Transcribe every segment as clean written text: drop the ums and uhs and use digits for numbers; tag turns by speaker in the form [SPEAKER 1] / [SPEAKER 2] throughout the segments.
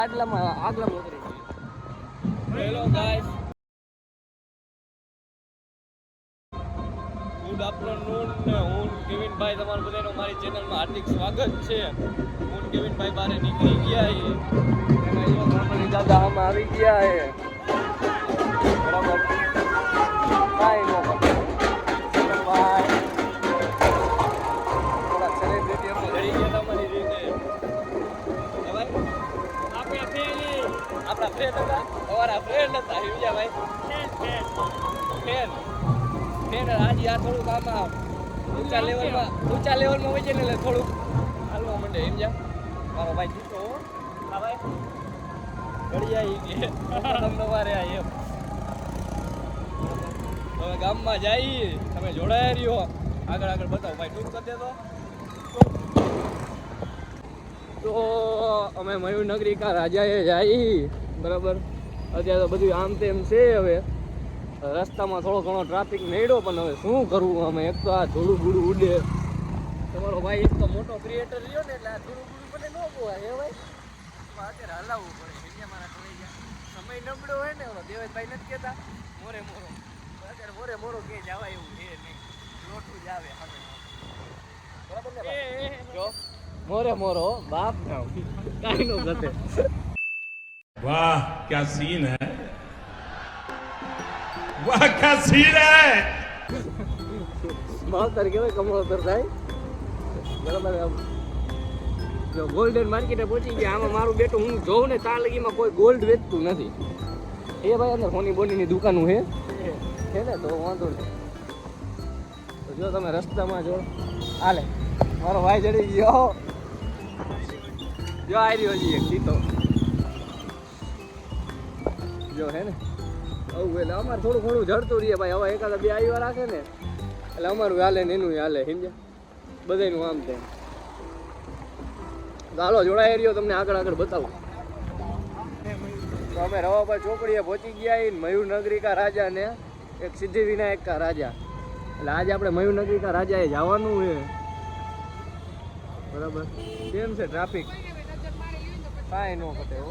[SPEAKER 1] આગલામાં ઉતરી ગયો. Hello guys, good afternoon. હું કેવિનભાઈ તમારું બધાનું મારી ચેનલમાં હાર્દિક સ્વાગત છે. હું કેવિનભાઈ બારે નીકળી ગયા છે. એમાં જો ગામની દાદા આમાં આવી ગયા છે. બરાબર, કાંઈ ન કરતો ભાઈ. થોડા સેલિબ્રિટી અમે જઈ ગયા તમારી રીતે. આપણા ફ્રેન્ડ હતા, અમારા ફ્રેન્ડ હતા હિવજાભાઈ. ફ્રેન્ડ આજે આ થોડુંક આમાં ઊંચા લેવલમાં હોય છે ને, એટલે થોડુંક હાલવા માંડે. સમજ્યા મારો ભાઈ જીતો. હા ભાઈ ઘડી આવી કે તમને મારે આ એમ. હવે ગામમાં જઈએ, તમે જોડાયા રહ્યો. આગળ બતાવો ભાઈ, ટૂંક કરી દેતો. તો અમે મયુરનગરી રાજાએ જઈ. બરાબર, અત્યારે તો બધું આમ તેમ છે. હવે રસ્તામાં થોડો ઘણો ટ્રાફિક નડ્યો, પણ હવે શું કરવું. અમે એક તો આ ધૂળું બૂળું ઉડે. તમારો ભાઈ એક તો મોટો ક્રિએટર રહ્યો ને, એટલે આ ધૂળું બૂળું મને ન પોવાય. એ ભાઈ અત્યારે હલાવવું પડે. બીજા મારા કોઈ સમય નબળો હોય ને, દેવેશભાઈ નથી કહેતા મોરે મોરો. અત્યારે મોરે મોરો ક્યાંય જવાય એવું છે નહીં, લોટું જ આવે. બરાબર ને જો મોરે મોરો બાપ નામ કાઈ નો ગતે.
[SPEAKER 2] વાહ ક્યા સીન હે, વાહ ક્યા સીન હે.
[SPEAKER 1] માવતર કેવાય કમળોતર થાય. બરાબર, જો ગોલ્ડન માર્કેટે પહોંચી ગયા. આમાં મારું બેટું હું જોઉં ને ત્યાં લગીમાં કોઈ ગોલ્ડ વેચતું નથી. એ ભાઈ અંદર હોની બોનીની દુકાનું છે ને, તો વાંધો નહીં. તો જો તમે રસ્તામાં જો હાલે મારો ભાઈ ચડી ગયો. જો આવી રહ્યો છે એક સીતો. જો હે ને આવું, એટલે અમારે થોડું ઘણું જડતું રહીએ ભાઈ. હવે એકાદા બે આવ્યા રાખે ને, એટલે અમારું હાલે ને એનું હાલે. સમજ્યા, બધાનું આમ તેમ. ચાલો જોડાઈ રહ્યો, તમને આગળ બતાવું. તો અમે રવાપર ચોકડીએ પહોંચી ગયા. મયુરનગરી કા રાજા ને એક સિદ્ધિ વિનાયક કા રાજા. એટલે આજે આપણે મયુરનગરી કા રાજાએ જવાનું છે. બરાબર, કેમ છે ટ્રાફિક? કાંઈ ન ઘટે હો.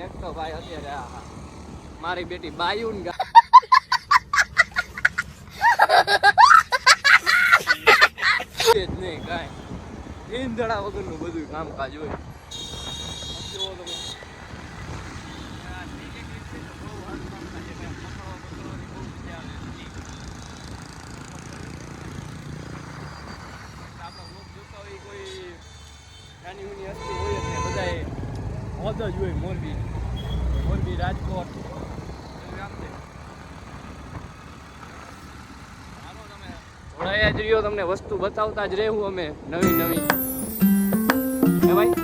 [SPEAKER 1] એક તો ભાઈ અત્યારે આ મારી બેટી બાયુન નહીં કાંઈ ઈંધણા વગરનું બધું કામકાજ હોય. નાની ઉની હસ્તી હોય જ ને, બધાએ હોદ જ હોય. મોરબી રાજકોટ જોડાયા જ રહ્યો. તમને વસ્તુ બતાવતા જ રહેવું અમે નવી. હે ભાઈ,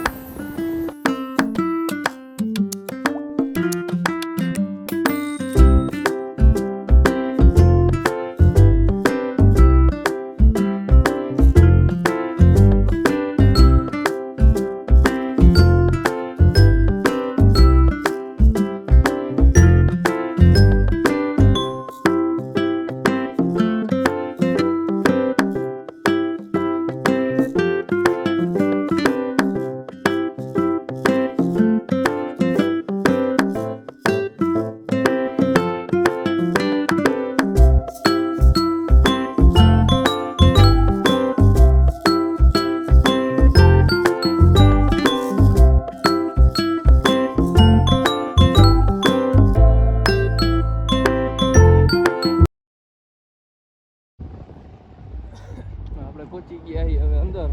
[SPEAKER 1] આપણે પહોંચી ગયા છીએ હવે અંદર.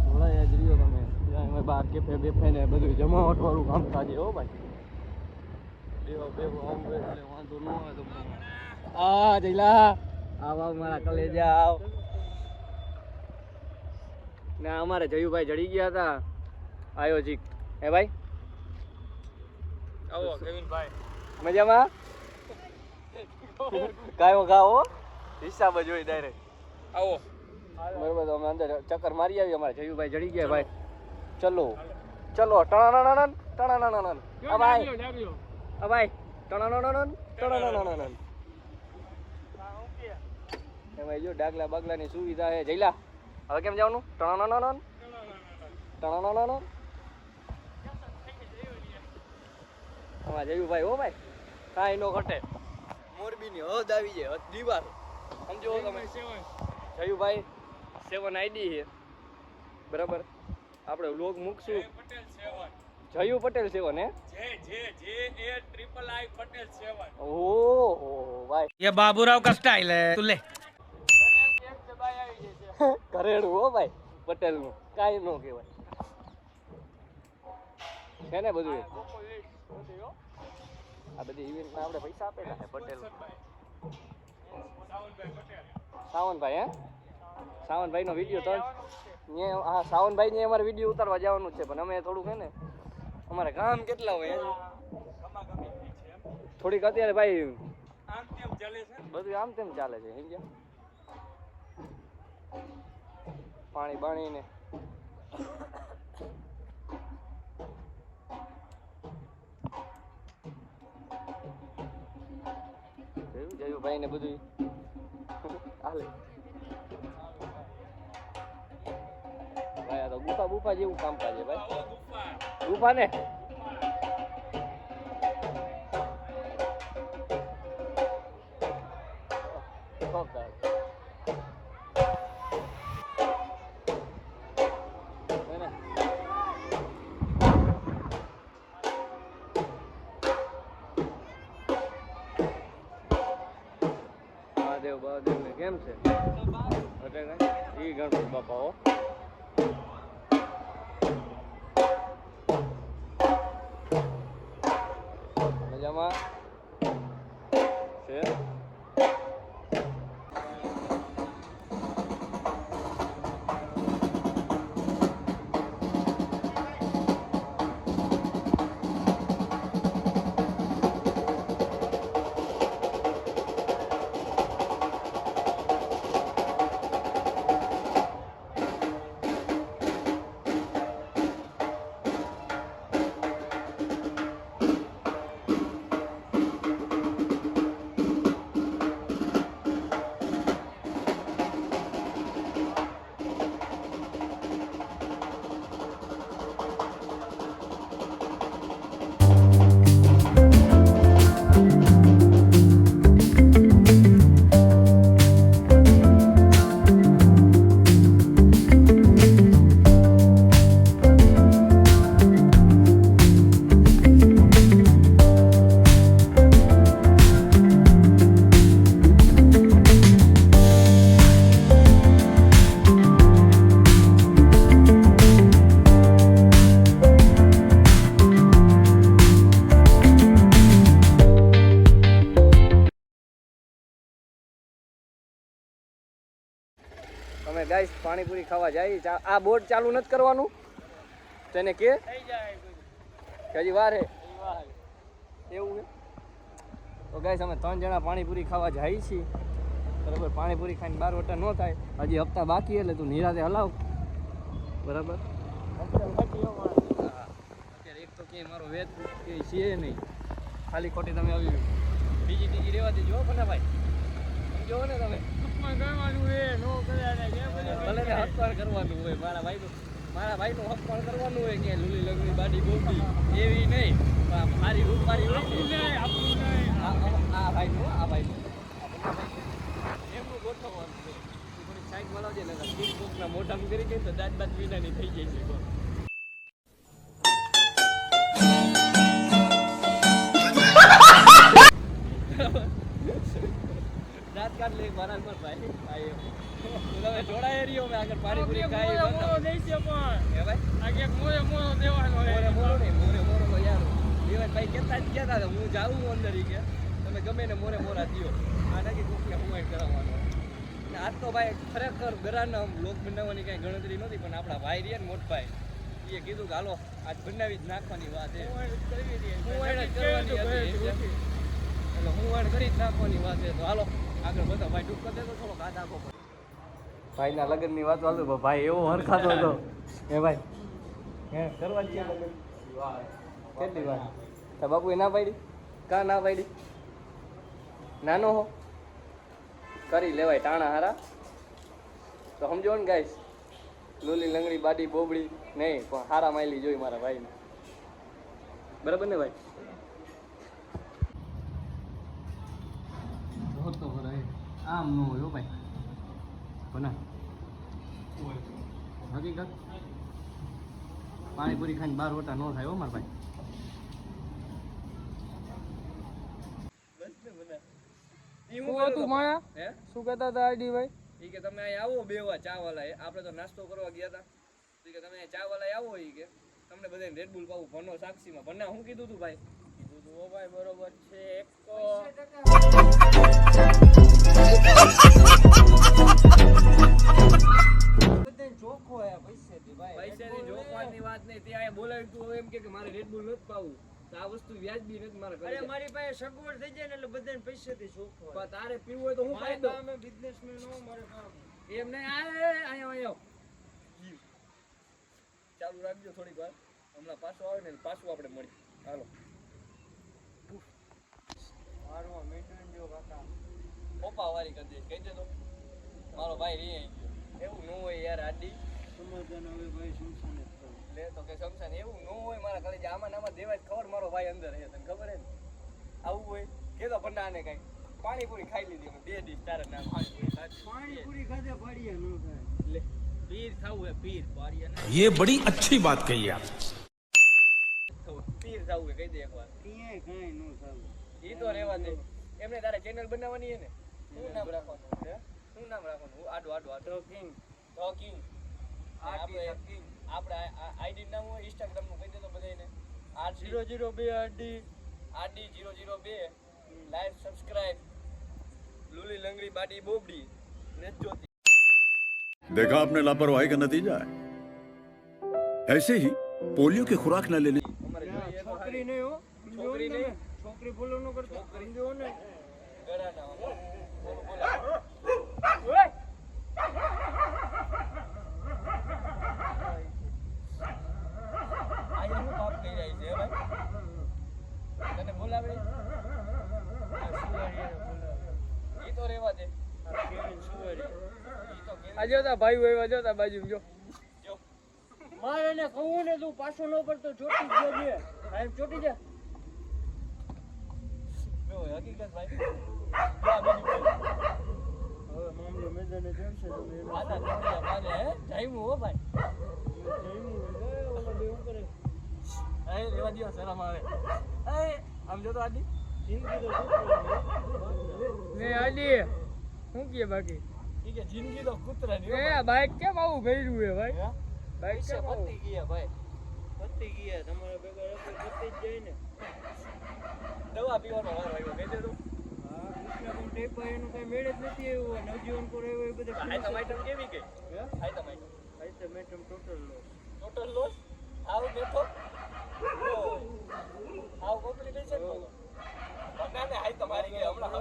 [SPEAKER 1] જોડાયા જ રહ્યો તમે. ત્યાં અમે બહાર કેફે બેફે ને બધું જમાવટ વાળું કામકાજ હો ભાઈ. બેવો આમ એટલે વાંધો ન આવે તમને. આ જઈલા આવ મારા કલેજા આવ. ને અમારે જયુભાઈ જડી ગયા હતા આયોજિક. હે ભાઈ, આવો કેવિનભાઈ. મજામાં? કાયો ગાઓ હિસાબ જ હોય ડાયરેક્ટ. આવો બરોબર, તો અમે અંદર ચક્કર મારી આવી. અમારે જયુભાઈ જડી ગયા ભાઈ. ચલો ટણાણાણાણ ટણાણાણાણ. આ ભાઈ ટણાણાણાણ. એમાં જો ડાગલા બાગલાની સુવિધા છે. જઈલા હવે કેમ જવાનું? ટણાણાણાણ ટણાણાણા આમાં જયું ભાઈ હો ભાઈ કાંઈ નો ઘટે મોરબીની હદ આવી જાય હદ દીવાર સમજો તમે જયું ભાઈ 7 આઈડી છે બરાબર આપણે વ્લોગ મૂકશું જયું પટેલ 7 હે ઓહો ભાઈ
[SPEAKER 3] ये बाबूराव का स्टाइल है तू ले
[SPEAKER 1] ઘરેડું હો ભાઈ પટેલ નું કાંઈ નો કહેવાય છે ને બધું આ બધી ઇવેન્ટમાં આપણે પૈસા આપેલા છે પટેલ સાવનભાઈ હે સાવનભાઈ નો વિડીયો તો હા સાવનભાઈ ને અમારે વિડીયો ઉતારવા જવાનું છે પણ અમે થોડુંક હે ને અમારે કામ કેટલા હોય થોડીક અત્યારે ભાઈ બધું આમ તેમ ચાલે છે સમજ્યા પાણી બાણી ને જયું ભાઈ ને બધું હાલે ભાઈ આ તો ગુફા બુફા જેવું કામકાજ છે ભાઈ ગુફા ને મહાદેવ બહાદેવ ને કેમ છે ઈ ગણપતિ બાપા હો મજામાં છે અમે ગાઈસ પાણીપુરી ખાવા જાય આ બોર્ડ ચાલુ નથી કરવાનું તેને કે હજી વાર હે એવું છે તો ગાઈસ અમે 3 જણા પાણીપુરી ખાવા જાય છીએ બરાબર પાણીપુરી ખાઈને 12 વટા ન થાય હજી હપ્તા બાકી એટલે તું નિરાતે હલાવ બરાબર અત્યારે એક તો કે મારો વેદ કે છે નહીં ખાલી ખોટી તમે આવી બીજી ત્રીજી રહેવા દેજો ભલે ભાઈ સમજો ને તમે ભલે ને હપ્પાણ કરવાનું હોય મારા ભાઈનું હપ્પાણ કરવાનું હોય કે લુલી લગડી બાડી બોબડી એવી નહીં મારી રૂપારી હોય આ ભાઈનું એમનું ગોઠવવાનું છે થોડીક સાઈડ મળાવજે ને કોકના મોઢામાં કરી ગઈ તો દાંત બાદ વિનાની થઈ જાય છે રાત કાઢ લે મારા પર ભાઈ આયો તમે જોડાય રહ્યો મે આગળ પાણીપુરી ખાઈ મોરો દેશે પણ હે ભાઈ આગે મોરો દેવાનો હે મોરો તો યાર દેવાય ભાઈ કેતા જ કહેતા હતા હું જાઉં અંદર ઈ કે તમે ગમે ને મોરા દિયો આ નકી કોકને હુવાઈ કરાવવાનો ને આજ તો ભાઈ ખરેખર ગરાના લોક બનાવવાની કઈ ગણતરી નથી પણ આપણા ભાઈ રહ્યા ને મોટભાઈ એ કીધું કે હાલો આજ બનાવી જ નાખવાની વાત છે હું વાણ કરી જ નાખવાની વાત છે તો હાલો આગળ બધા ભાઈ ડૂબ કરી દેતો થોડો કાચ આખો ભાઈના લગ્નની વાત હાલતો ભાઈ એવો હરખાતો હતો હે ભાઈ હે કરવા જ છે લગ્ન કેટલી વાર તો બાપુએ ના પાડી કા ના પાડી નાનો હો કરી લેવાય ટાણા હારા તો સમજો ને ગાઈસ લોલી લંગડી બાડી બોબડી નહીં પણ હારા માયલી જોઈ મારા ભાઈને. બરાબર ને ભાઈ? જોતો ભરાય આમ ન હોય હો ભાઈ. બના હકીકત પાણીપુરી ખાઈને 12 વટા ન થાય હો મારા ભાઈ. શું હતું માયા? હે શું કહેતા હતા આઈડી ભાઈ? ઈ કે તમે અહીં આવો બેવા ચા વાલા. આપણે તો નાસ્તો કરવા ગયા હતા. ઈ કે તમે અહીં ચા વાલા આવો. ઈ કે તમને બધાને રેડબુલ પાવું ભણો સાક્ષીમાં. ભણ્યા હું કીધું તું ભાઈ? કીધું તું ઓ ભાઈ બરોબર છે. એક ચોખ્ખો હે પૈસેથી ભાઈ. પૈસેથી જોખવાની વાત નહીં. તે આયા બોલાવી તું એમ કે મારે રેડબુલ નથી પાવું. આ વસ્તુ વ્યાજબી નથી મારે. અરે મારી પાસે સગવડ થઈ જાય ને એટલે બધાને પૈસેથી ચોખ્ખો. પણ તારે પીવું હોય તો હું પાઈ દઉં. અમે બિઝનેસમેન નો મારે કામ એમ નહીં. આયો ચાલુ રાખજો થોડીક વાર. હમણાં પાછો આવે ને પાછું આપણે મળી. હાલો મારવા મેટન જો કાકા ઓપા વારી કરી દે. કહી દે તો મારો ભાઈ રે એવું ન હોય યાર. આડી સમજન હવે ભાઈ સુનસાન લે તો કે સમસાન એવું ન હોય મારા કલેજ. આમાં નામાં દેવાય ખબર મારો ભાઈ અંદર છે. તને ખબર હે ને? આવું હોય કે તો ભંડાને કઈ પાણીપુરી ખાઈ લીધી. 2 ડીશ તારા નામ પાણીપુરી ખાધે પાડીયા ન થાય. લે પીર ખાવું હે પીર પાડીયા.
[SPEAKER 2] ये बड़ी अच्छी बात कही आप.
[SPEAKER 1] પીર ખાવું હે કહી દે એકવાર. પીએ કાઈ ન ખાવું. ઈ તો રહેવા દે. એમને તારે ચેનલ બનાવવાની હે ને? શું નામ રાખવાનું છે? શું નામ રાખવાનું? આડો ટોકિંગ આપણે આઈડી નામ હોય ઇન્સ્ટાગ્રામ નું કહી દે તો બધાને. 002 આરડી 002 લાઈક સબસ્ક્રાઇબ લુલી લંગડી બાડી બોબડી ને જ્યોતિ.
[SPEAKER 4] देखा आपने लापरवाही का नतीजा है ऐसे ही पोलियो की खुराक न लेने.
[SPEAKER 1] છોકરી નહીં હો. છોકરી નહીં. છોકરી બોલો ન કરતો. છોકરી જો ને ગળા ના બોલો. ઓય આયા હું પાપ કરી રહી છે ભાઈ? તને બોલાવે? ઈ તો રેવા દે. આજો તા ભાઈ હોય આજો તા બાજુ જો મારે ને કહું ને તું પાછો ન પડતો ચોટી ગયો છે. આમ ચોટી જા. નો હકીકત ભાઈ. હવે મામલો મેદાને જમશે તમે. આના ચોટિયા મારે હે જાઈમુ હો ભાઈ. જાઈમુ ગયો ઓલો બે હું કરે. એ રેવા દિયો શરમ આવે. એ આમ જો તો આડી જિંદગી તો ને આડી શું કે બાકી ઈ કે જિંદગી તો કૂતરાની. એ બાઈક કેમ આવું ભર્યું હે ભાઈ? બાઈક કેમ પતી ગયા ભાઈ? પતી ગયા તમારા ભેગા રસ્તે પતી જ જાય ને. દવા પીવાનો વાર આવ્યો કહી દે તો. હા કૃષ્ણ પણ ટેપા એનું કઈ મેળ જ નથી આવ્યો. નવજીવન પર આવ્યો એ બધે આઈટમ કેવી ગઈ? હે આઈટમ ટોટલ લોસ. આવ બેઠો આવ કોમ્પ્લિકેશન બોલો. બધાને આઈ તમારી ગઈ હમણાં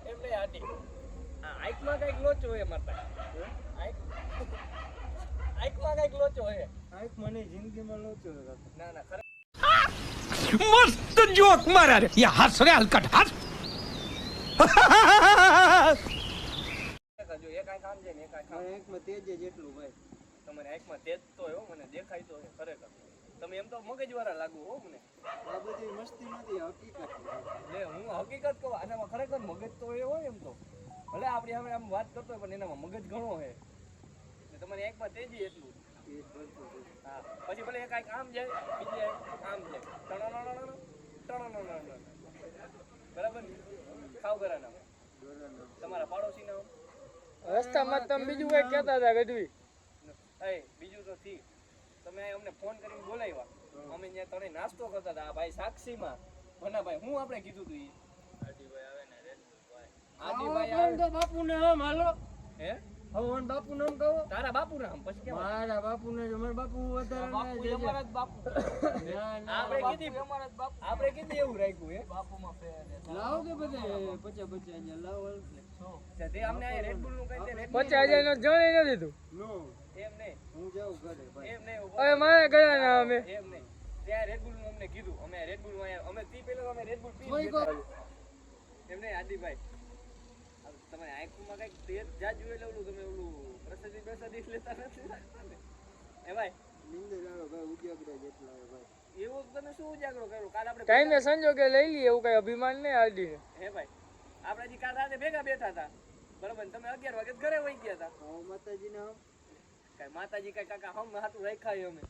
[SPEAKER 1] એમ નહીં આટી. આઈકમાં કઈક લોચો હોય મારતા. આઈકમાં કઈક લોચો હોય. આઈક મને જિંદગીમાં લોચો હોય. ના ના ખરે
[SPEAKER 3] मस्त जोक मारा रे ये हंस रे हलकट हंस
[SPEAKER 1] જો એક આંખ આમ જાય ને એક આંખ આમ. આંખમાં તેજ જેટલું ભાઈ. તમારી આંખમાં તેજ તો હો મને દેખાય તો હે ખરેખર. તમે એમ તો મગજવાળા લાગુ હો મને. આ બધી મસ્તી નથી હકીકત. લે હું હકીકત કહું. આનામાં ખરેખર મગજ તો એ હોય એમ તો. ભલે આપણે હવે આમ વાત કરતો હોય પણ એનામાં મગજ ઘણો છે. તમારી આંખમાં તેજી એટલું. હા પછી ભલે એક આંખ આમ જાય બીજી આંખ આમ જાય. બરાબર ને? ખાવ ઘરાના તમારા પાડોશી ના રસ્તામાં તમે બીજું કઈ કહેતા હતા ગઢવી? એ બીજું તો થી તમે અમને ફોન કરીને બોલાવ્યા. અમે ત્યાં તને નાસ્તો કરતા હતા ભાઈ સાક્ષીમાં. ભના ભાઈ હું આપણે કીધું તું ઈ આદિભાઈ આવે ને આદિભાઈ આવે તો બાપુ ને આમ હાલો. હે ભગવાન બાપુ નામ કહો. તારા બાપુ નામ પછી કેમ? મારા બાપુ ને અમારા બાપુ વધારે બાપુ અમારા જ બાપુ. આપણે કીધી અમારા જ બાપુ. આપણે કીધી એવું રાખ્યું હે બાપુમાં ફેર. લાવો કે બધે 50 અહીંયા લાવો એટલે. તે અમને આ રેડ બુલ નું કહી દે. 50,000 નો જણે ન દીધું. નો એમ નહીં. હું જાઉં ઘરે ભાઈ. એમ નહીં. હવે મારે ગયા ના અમે. એમ નહીં. ત્યાં રેડ બુલ નું અમને કીધું. અમે રેડ બુલ માં અમે તી પહેલા અમે રેડ બુલ પી લીધા. એમ નહીં આદિભાઈ તમારી આંખમાં કઈક તેજ જાજુ એટલે ઓલું તમે ઓલું પ્રસાદી લેતા નથી લાગતા ને એ ભાઈ એવું તમે શું ઉજાગરો કર્યો કાલ આપણે
[SPEAKER 5] કઈ ને સંજોગે લઈ લઈએ એવું કઈ અભિમાન નહીં આડી
[SPEAKER 1] હે ભાઈ આપણે જે કાલ રાતે ભેગા બેઠા હતા બરોબર તમે 11 વાગે ઘરે વહી ગયા હતા માતાજી કઈ કાકા હમ હાથું રાખ્યા અમે